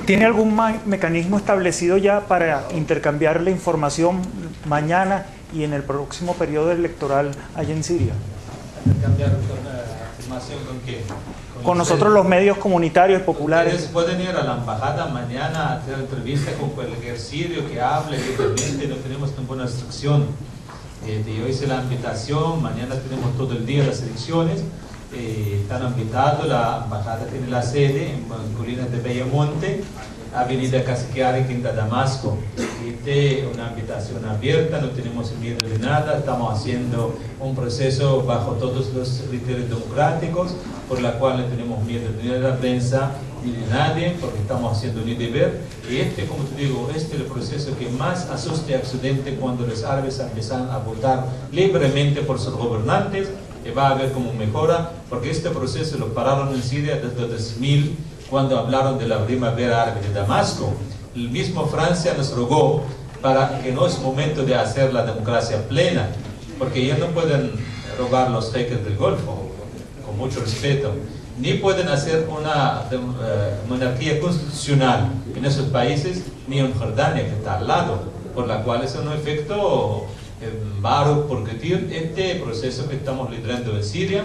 ¿Tiene algún mecanismo establecido ya para intercambiar la información mañana y en el próximo periodo electoral allá en Siria? ¿Intercambiar información con qué? Con nosotros los medios comunitarios populares. Ustedes pueden ir a la embajada mañana a hacer entrevista con cualquier sirio que hable libremente, no tenemos ninguna restricción. Yo hice la invitación, mañana tenemos todo el día las elecciones. Están invitados, la embajada tiene la sede en Colinas de Bellamonte, Avenida Cassiquiare, Quinta Damasco. Una invitación abierta, no tenemos miedo de nada, estamos haciendo un proceso bajo todos los criterios democráticos, por la cual no tenemos miedo ni de la prensa ni de nadie, porque estamos haciendo un deber. Y como te digo, es el proceso que más asusta a Occidente cuando los árabes empiezan a votar libremente por sus gobernantes. Va a ver cómo mejora, porque este proceso lo pararon en Siria desde 2000, cuando hablaron de la primavera árabe de Damasco. El mismo Francia nos rogó para que no es momento de hacer la democracia plena, porque ya no pueden robar los jeques del Golfo, con mucho respeto, ni pueden hacer una monarquía constitucional en esos países, ni en Jordania, que está al lado, por la cual es un efecto varo por este proceso que estamos liderando en Siria.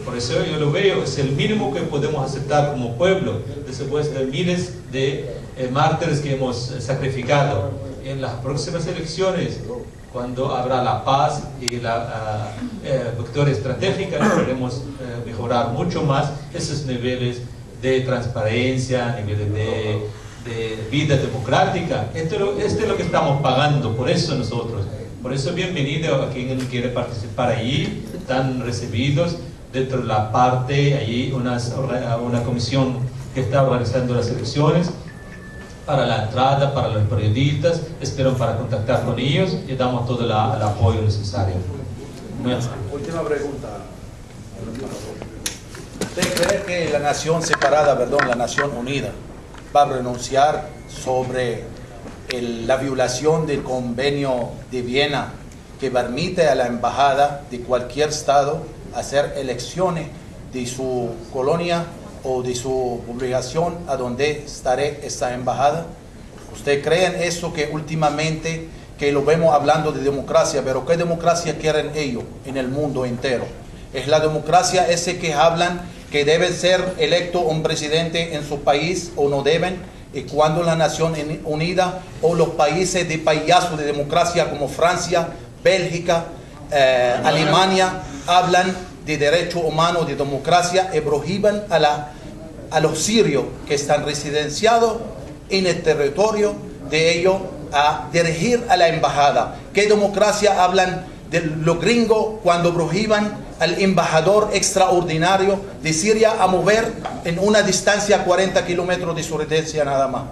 Por eso yo lo veo, es el mínimo que podemos aceptar como pueblo, después de miles de mártires que hemos sacrificado. En las próximas elecciones, cuando habrá la paz y la victoria estratégica, podemos mejorar mucho más esos niveles de transparencia, niveles de vida democrática. Esto es lo que estamos pagando, por eso nosotros. Por eso bienvenido a quien quiere participar allí, están recibidos dentro de la parte, allí una comisión que está organizando las elecciones, para la entrada, para los periodistas, espero para contactar con ellos y damos todo el apoyo necesario. Última pregunta. ¿Usted cree que la nación separada, la nación unida, va a renunciar sobre la violación del convenio de Viena que permite a la embajada de cualquier estado hacer elecciones de su colonia o de su obligación a donde estaré esta embajada? ¿Usted cree en eso, que últimamente que lo vemos hablando de democracia, pero qué democracia quieren ellos en el mundo entero? ¿Es la democracia ese que hablan que debe ser electo un presidente en su país o no deben? Y cuando la Nación Unida o los países de payasos de democracia como Francia, Bélgica, Alemania hablan de derechos humanos, de democracia, y prohíban a los sirios que están residenciados en el territorio de ellos a dirigir a la embajada? ¿Qué democracia hablan de los gringos cuando prohíban al embajador extraordinario de Siria a mover en una distancia 40 kilómetros de su residencia nada más?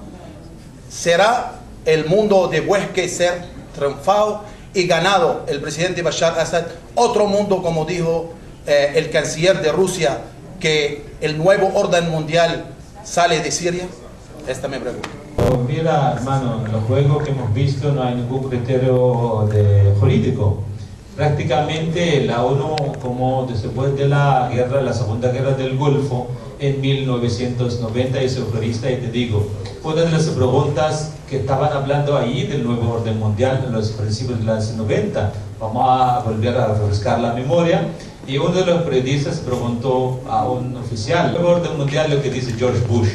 ¿Será el mundo de Huesque ser triunfado y ganado el presidente Bashar Assad otro mundo, como dijo el canciller de Rusia, que el nuevo orden mundial sale de Siria? Esta me pregunta. Mira, hermano, en los juegos que hemos visto no hay ningún criterio jurídico. Prácticamente la ONU, como después de la Segunda Guerra del Golfo, en 1990, y surrealista, y te digo, una de las preguntas que estaban hablando ahí del nuevo orden mundial en los principios de los 90, vamos a volver a refrescar la memoria, y uno de los periodistas preguntó a un oficial, el nuevo orden mundial, lo que dice George Bush.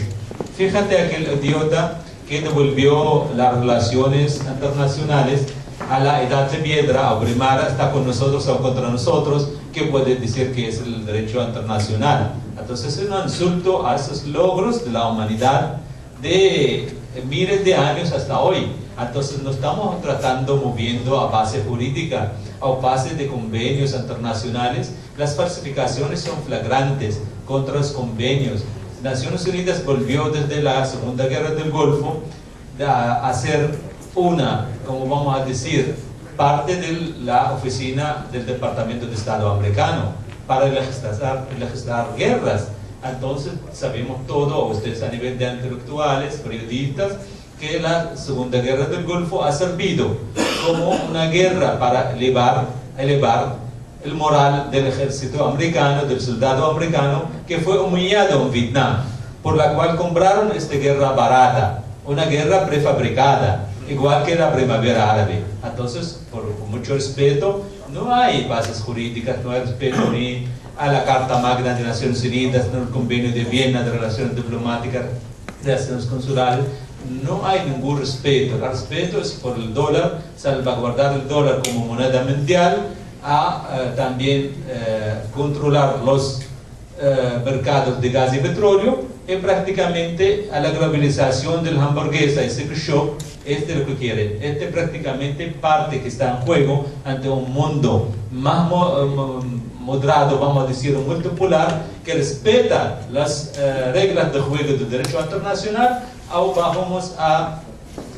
Fíjate aquel idiota que devolvió las relaciones internacionales a la edad de piedra, a primar, está con nosotros o contra nosotros, que puede decir que es el derecho internacional. Entonces es un insulto a esos logros de la humanidad de miles de años hasta hoy. Entonces no estamos tratando, moviendo a base jurídica, a base de convenios internacionales. Las falsificaciones son flagrantes contra los convenios. Naciones Unidas volvió desde la Segunda Guerra del Golfo a hacer como vamos a decir, parte de la oficina del Departamento de Estado americano para legislar guerras. Entonces sabemos todo, ustedes a nivel de intelectuales, periodistas, que la Segunda Guerra del Golfo ha servido como una guerra para elevar el moral del ejército americano, del soldado americano, que fue humillado en Vietnam. por la cual compraron esta guerra barata, una guerra prefabricada, igual que la primavera árabe. Entonces, con mucho respeto, no hay bases jurídicas, no hay respeto ni a la Carta Magna de Naciones Unidas, no al Convenio de Viena de Relaciones Diplomáticas, de Relaciones Consulares. No hay ningún respeto. El respeto es por el dólar, salvaguardar el dólar como moneda mundial, también controlar los mercados de gas y petróleo, y prácticamente a la globalización de la hamburguesa, ese shock, este es lo que quieren. Este prácticamente parte que está en juego ante un mundo más moderado, vamos a decir, multipolar, que respeta las reglas de juego del derecho internacional. Ahora vamos a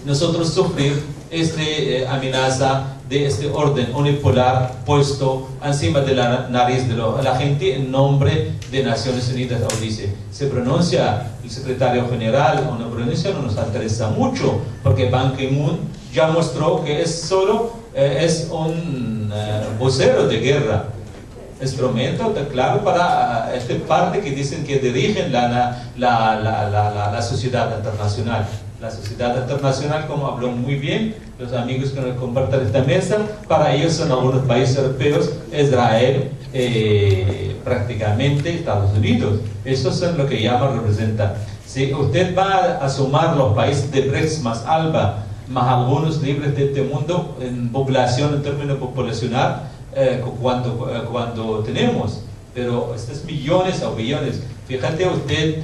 nosotros sufrir esta amenaza de este orden unipolar puesto encima de la nariz de la gente en nombre de Naciones Unidas. O dice, se pronuncia el secretario general, una pronuncia no nos interesa mucho, porque Ban Ki-moon ya mostró que es solo es un vocero de guerra, instrumento claro para esta parte que dicen que dirigen la sociedad internacional. La sociedad internacional, como habló muy bien los amigos que nos comparten esta mesa, para ellos son algunos países europeos, Israel, prácticamente Estados Unidos. Esos son lo que llaman representan. Si usted va a sumar los países de BRICS más ALBA, más algunos libres de este mundo en población, en términos populacional, cuando tenemos, pero estos millones o billones, fíjate usted,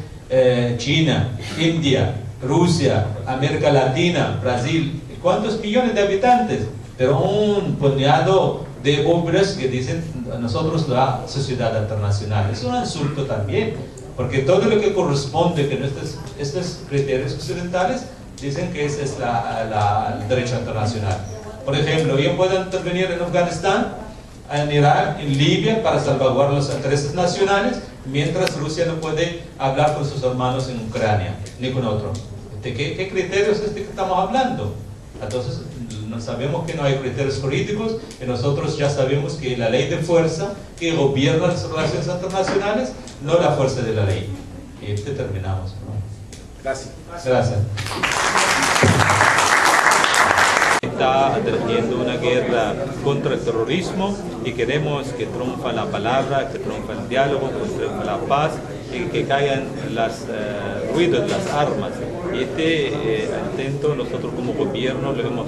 China, India, Rusia, América Latina, Brasil, ¿cuántos millones de habitantes? Pero un puñado de hombres que dicen nosotros la sociedad internacional. Es un insulto también, porque todo lo que corresponde con estos criterios occidentales dicen que ese es el derecho internacional. Por ejemplo, yo puedo intervenir en Afganistán, en Irak, en Libia, para salvaguardar los intereses nacionales, mientras Rusia no puede hablar con sus hermanos en Ucrania, ni con otro. ¿Qué criterios es este que estamos hablando? Entonces, sabemos que no hay criterios políticos, y nosotros ya sabemos que la ley de fuerza que gobierna las relaciones internacionales, no la fuerza de la ley. Y terminamos, ¿no? Gracias. Gracias. Está dirigiendo una guerra contra el terrorismo y queremos que triunfa la palabra, que triunfa el diálogo, que triunfa la paz y que caigan los ruidos de las armas. Y este intento nosotros como gobierno lo hemos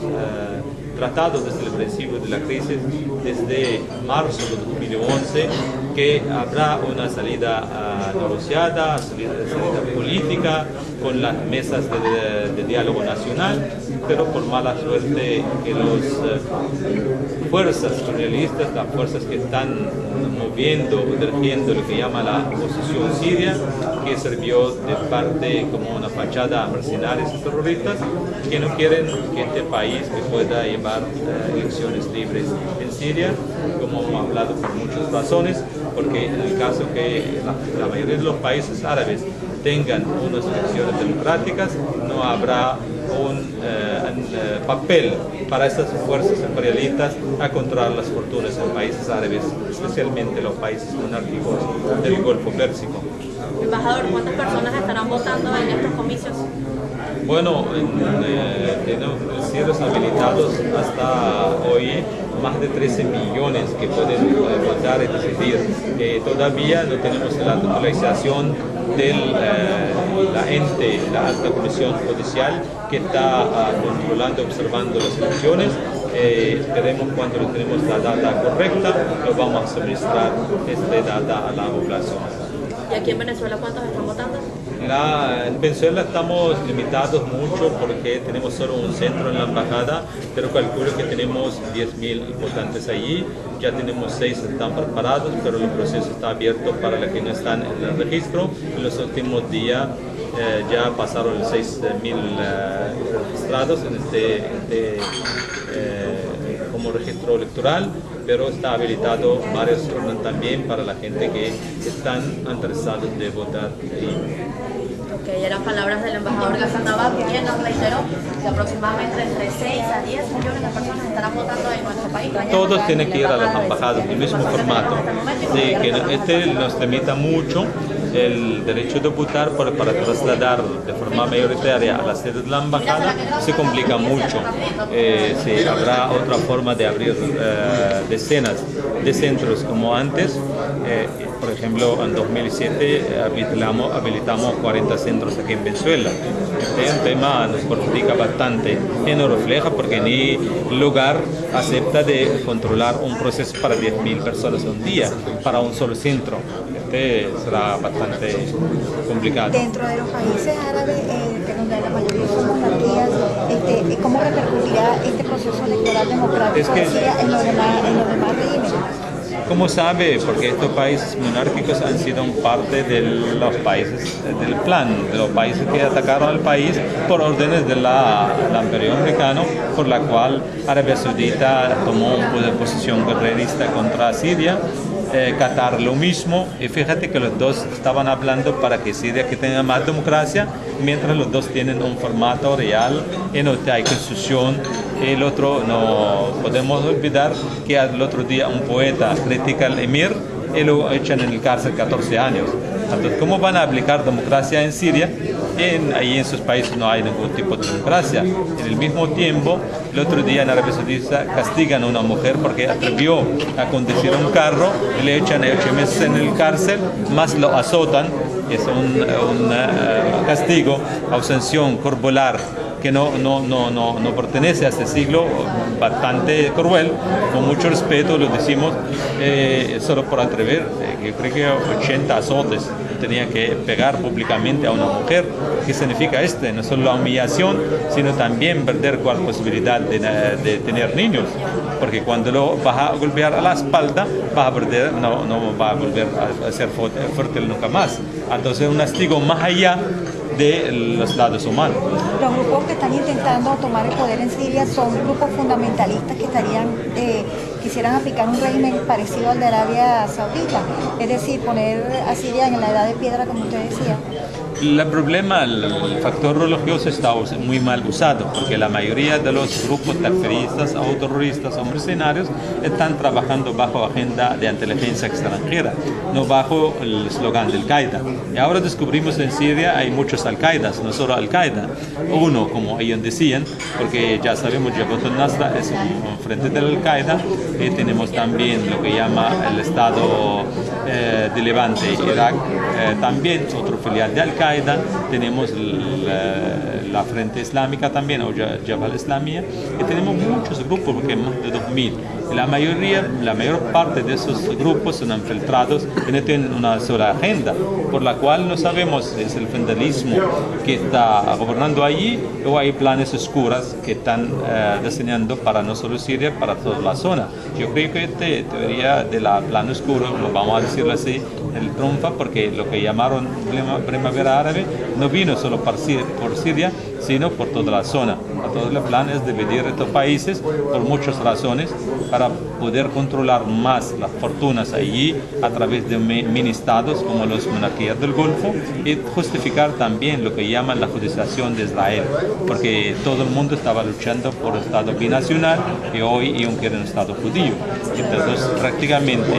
tratado desde el principio de la crisis, desde marzo de 2011, que habrá una salida negociada, salida política, con las mesas de diálogo nacional, pero por mala suerte que las fuerzas realistas, las fuerzas que están moviendo, dirigiendo lo que llama la oposición siria, que sirvió de parte como una fachada a mercenarios y terroristas, que no quieren que este país que pueda llevar elecciones libres en Siria, como hemos hablado por muchas razones, porque en el caso que la mayoría de los países árabes tengan unas elecciones democráticas, no habrá un papel para estas fuerzas imperialistas a controlar las fortunas en países árabes, especialmente los países monárquicos del Golfo Pérsico. Embajador, ¿cuántas personas estarán votando en estos comicios? Bueno, tenemos cierres habilitados hasta hoy, más de 13 millones que pueden votar y decidir. Todavía no tenemos la totalización de la alta comisión judicial que está controlando, observando las elecciones. Esperemos cuando tenemos la data correcta, lo vamos a suministrar esta data a la población. ¿Y aquí en Venezuela cuántos están votando? En Venezuela estamos limitados mucho porque tenemos solo un centro en la embajada, pero calculo que tenemos 10.000 votantes allí. Ya tenemos 6 que están preparados, pero el proceso está abierto para los que no están en el registro. En los últimos días ya pasaron 6.000 registrados en como registro electoral, pero está habilitado varios también para la gente que están interesados de votar ahí. Que eran palabras del embajador Gassandabad, quien nos reiteró que aproximadamente entre 6 a 10 millones de personas estarán votando en nuestro país. Todos tienen que ir a las embajadas, el mismo formato. Sí, que este nos limita mucho el derecho de votar para trasladar de forma mayoritaria a la sede de la embajada se complica mucho. Si habrá otra forma de abrir decenas de centros como antes. Por ejemplo, en 2007 habilitamos 40 centros aquí en Venezuela. Este tema nos perjudica bastante y nos refleja porque ni lugar acepta de controlar un proceso para 10.000 personas un día, para un solo centro. Será bastante complicado. Dentro de los países árabes, donde la mayoría son monarquías, ¿cómo repercutirá este proceso electoral democrático en los demás regímenes? Como sabe, porque estos países monárquicos han sido parte de los países del plan, de los países que atacaron al país por órdenes del Imperio americano, por la cual Arabia Saudita tomó una posición guerrerista contra Siria. Qatar lo mismo, y fíjate que los dos estaban hablando para que Siria que tenga más democracia, mientras los dos tienen un formato real y no hay constitución. El otro, no podemos olvidar que el otro día un poeta critica al emir y lo echan en el cárcel 14 años. Entonces, ¿cómo van a aplicar democracia en Siria? Ahí en sus países no hay ningún tipo de democracia. En el mismo tiempo, el otro día en Arabia Saudita castigan a una mujer porque atrevió a conducir un carro y le echan 8 meses en el cárcel, más lo azotan. Es un castigo o sanción corporal que no pertenece a este siglo, bastante cruel. Con mucho respeto lo decimos, solo por atrever. Yo creo que 80 azotes tenía que pegar públicamente a una mujer. ¿Qué significa no solo la humillación, sino también perder cualquier posibilidad de tener niños? Porque cuando lo vas a golpear a la espalda, vas a perder, no va a volver a ser fértil nunca más. Entonces, un castigo más allá de los lados humanos. Los grupos que están intentando tomar el poder en Siria son grupos fundamentalistas que quisieran aplicar un régimen parecido al de Arabia Saudita, es decir, poner a Siria en la edad de piedra, como usted decía. El problema, el factor religioso está muy mal usado, porque la mayoría de los grupos terroristas o terroristas o mercenarios están trabajando bajo agenda de inteligencia extranjera, no bajo el eslogan del Al-Qaeda. Y ahora descubrimos en Siria hay muchos Al-Qaedas, no solo Al-Qaeda. Uno, como ellos decían, porque ya sabemos, Jabhat al-Nusra es un frente del Al-Qaeda, y tenemos también lo que llama el Estado de Levante, Irak, también otro filial de Al-Qaeda. Tenemos la Frente Islámica también, o Jabhat al-Islamia, y tenemos muchos grupos, porque más de 2.000. Y la mayor parte de esos grupos son infiltrados y no tienen una sola agenda, por la cual no sabemos si es el fundamentalismo que está gobernando allí o hay planes oscuros que están diseñando para no solo Siria, para toda la zona. Yo creo que esta teoría de la plan oscuro, lo vamos a decirlo así, el triunfa porque lo que llamaron primavera árabe no vino solo por Siria, sino por toda la zona. Todo el plan es dividir estos países por muchas razones para poder controlar más las fortunas allí a través de mini-estados como las monarquías del Golfo y justificar también lo que llaman la judicialización de Israel, porque todo el mundo estaba luchando por un Estado binacional y hoy ellos quieren un Estado judío. Entonces prácticamente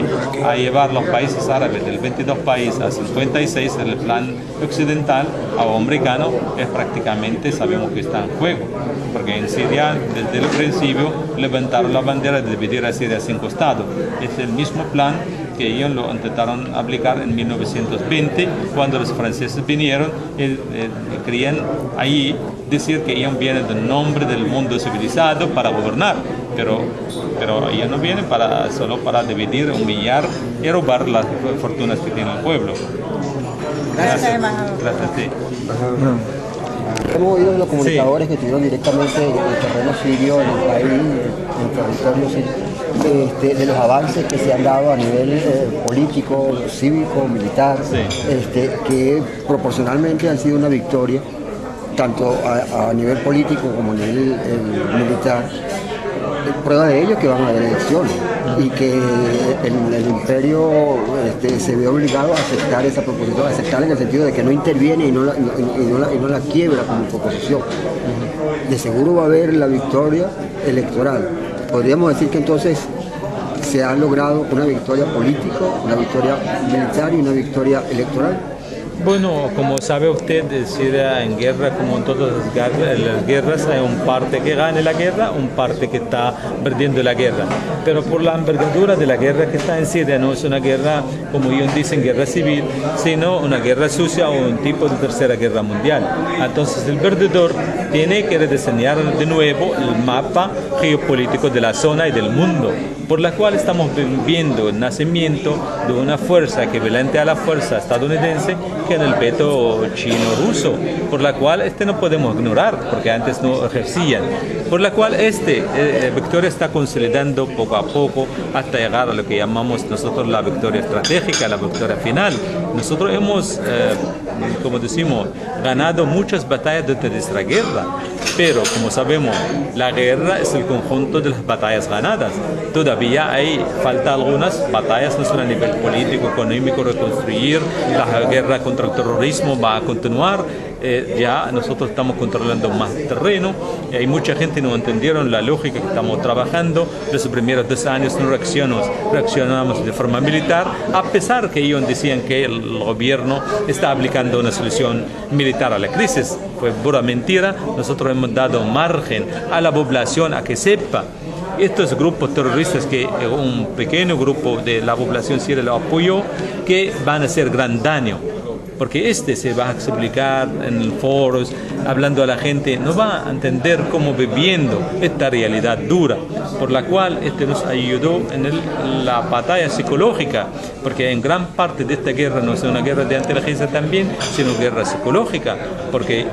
a llevar los países árabes del 22 países a 56 en el plan occidental o americano es prácticamente, sabemos que está en juego, porque en Siria desde el principio levantaron la bandera de dividir a Siria a 5 estados. Es el mismo plan que ellos lo intentaron aplicar en 1920 cuando los franceses vinieron y querían ahí decir que ellos vienen del nombre del mundo civilizado para gobernar, pero ellos no vienen solo para dividir, humillar y robar las fortunas que tiene el pueblo. Gracias. Gracias a ti. Hemos oído de los comunicadores que estuvieron directamente en el terreno sirio, en el país, en territorio sirio, de los avances que se han dado a nivel político, cívico, militar, que proporcionalmente han sido una victoria, tanto a nivel político como a nivel militar. Prueba de ello que van a haber elecciones y que el imperio se ve obligado a aceptar esa proposición, a aceptarla en el sentido de que no interviene y no la quiebra como proposición. De seguro va a haber la victoria electoral. Podríamos decir que entonces se ha logrado una victoria política, una victoria militar y una victoria electoral. Bueno, como sabe usted, Siria en guerra, como en todas las guerras, hay un parte que gana la guerra, un parte que está perdiendo la guerra. Pero por la envergadura de la guerra que está en Siria, no es una guerra, como ellos dicen, guerra civil, sino una guerra sucia o un tipo de tercera guerra mundial. Entonces el perdedor tiene que rediseñar de nuevo el mapa geopolítico de la zona y del mundo, por la cual estamos viendo el nacimiento de una fuerza equivalente a la fuerza estadounidense que en el veto chino-ruso, por la cual no podemos ignorar, porque antes no ejercían, por la cual victoria está consolidando poco a poco hasta llegar a lo que llamamos nosotros la victoria estratégica, la victoria final. Nosotros hemos, como decimos, ganado muchas batallas durante nuestra guerra, pero como sabemos, la guerra es el conjunto de las batallas ganadas. Todavía falta algunas batallas, no solo a nivel político, económico, reconstruir. La guerra contra el terrorismo va a continuar. Ya nosotros estamos controlando más terreno. Hay mucha gente que no entendieron la lógica que estamos trabajando. Los primeros 2 años no reaccionamos de forma militar, a pesar que ellos decían que el gobierno está aplicando una solución militar a la crisis. Fue pura mentira. Nosotros hemos dado margen a la población a que sepa estos grupos terroristas, que un pequeño grupo de la población siria lo apoyó, que van a hacer gran daño. Porque se va a explicar en foros, hablando a la gente, no va a entender cómo viviendo esta realidad dura, por la cual nos ayudó en la batalla psicológica, porque en gran parte de esta guerra no es una guerra de inteligencia también, sino guerra psicológica, porque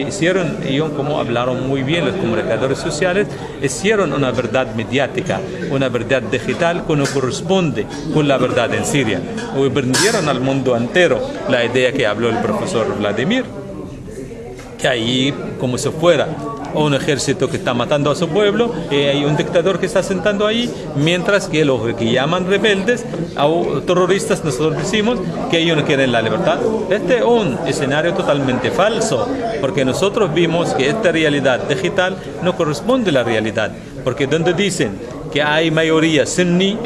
hicieron, ellos como hablaron muy bien los comunicadores sociales, hicieron una verdad mediática, una verdad digital que no corresponde con la verdad en Siria, o vendieron al mundo entero la idea que habló el profesor Vladimir, que ahí como si fuera un ejército que está matando a su pueblo, hay un dictador que está sentando ahí, mientras que los que llaman rebeldes o terroristas, nosotros decimos que ellos no quieren la libertad. Este es un escenario totalmente falso, porque nosotros vimos que esta realidad digital no corresponde a la realidad, porque donde dicen que hay mayoría suní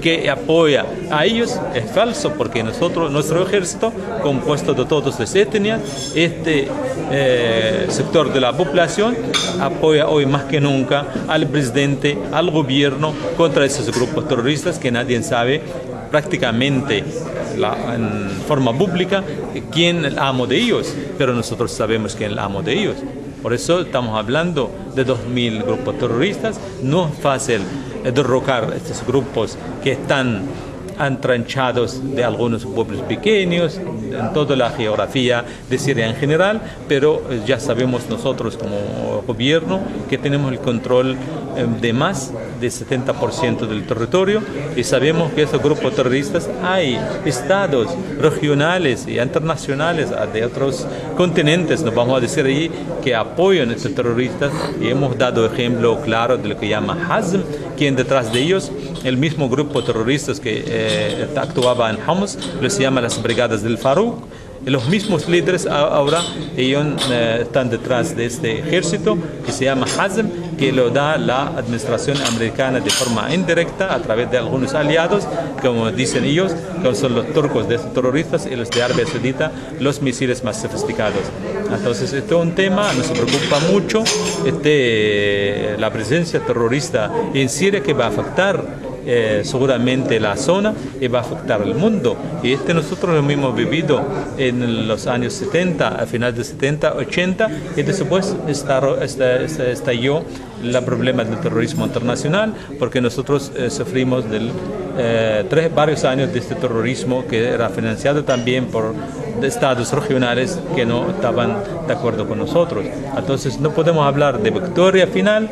que apoya a ellos, es falso, porque nuestro ejército, compuesto de todas las etnias, sector de la población, apoya hoy más que nunca al presidente, al gobierno, contra esos grupos terroristas que nadie sabe prácticamente en forma pública quién es el amo de ellos, pero nosotros sabemos quién es el amo de ellos. Por eso estamos hablando de 2.000 grupos terroristas. No es fácil derrocar estos grupos que están entranchados de algunos pueblos pequeños en toda la geografía de Siria en general, pero ya sabemos nosotros como gobierno que tenemos el control de más del 70% del territorio, y sabemos que esos grupos terroristas hay estados regionales y internacionales de otros continentes, nos vamos a decir ahí, que apoyan a estos terroristas, y hemos dado ejemplo claro de lo que llama Hazm, quien detrás de ellos, el mismo grupo terrorista que actuaba en Homs, se llama las Brigadas del Farouk. Los mismos líderes ahora ellos están detrás de este ejército que se llama Hazm, que lo da la administración americana de forma indirecta a través de algunos aliados, como dicen ellos, que son los turcos de estos terroristas, y los de Arabia Saudita, los misiles más sofisticados. Entonces, esto es un tema, nos preocupa mucho la presencia terrorista en Siria, que va a afectar seguramente la zona y va a afectar al mundo. Y nosotros lo hemos vivido en los años 70, a finales de 70, 80, y después estalló el problema del terrorismo internacional, porque nosotros sufrimos varios años de este terrorismo que era financiado también por estados regionales que no estaban de acuerdo con nosotros. Entonces no podemos hablar de victoria final.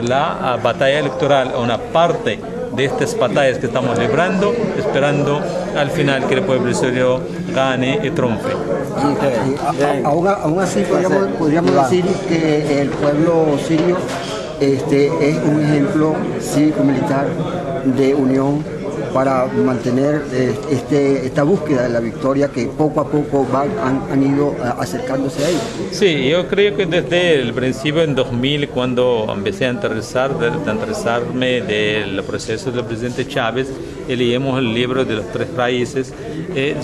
La batalla electoral, una parte de estas batallas que estamos librando, esperando al final que el pueblo sirio gane y triunfe. Aún así podríamos decir que el pueblo sirio es un ejemplo cívico-militar de unión para mantener esta búsqueda de la victoria que poco a poco han ido acercándose a ella? Sí, yo creo que desde el principio, en 2000, cuando empecé a interesarme del proceso del presidente Chávez, y leímos el libro de los 3 raíces,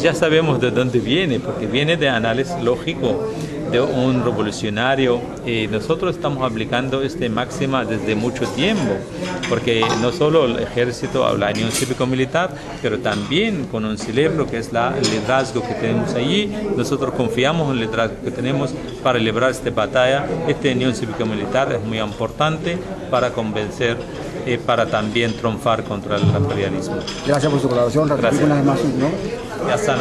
ya sabemos de dónde viene, porque viene de análisis lógico de un revolucionario, y nosotros estamos aplicando esta máxima desde mucho tiempo, porque no solo el ejército o la Unión Cívico-Militar, pero también con un cerebro que es el liderazgo que tenemos allí. Nosotros confiamos en el liderazgo que tenemos para librar esta batalla. Esta Unión Cívico-Militar es muy importante para convencer y para también triunfar contra el imperialismo. Gracias por su colaboración. Gracias. Una vez más, ¿no? Ya está.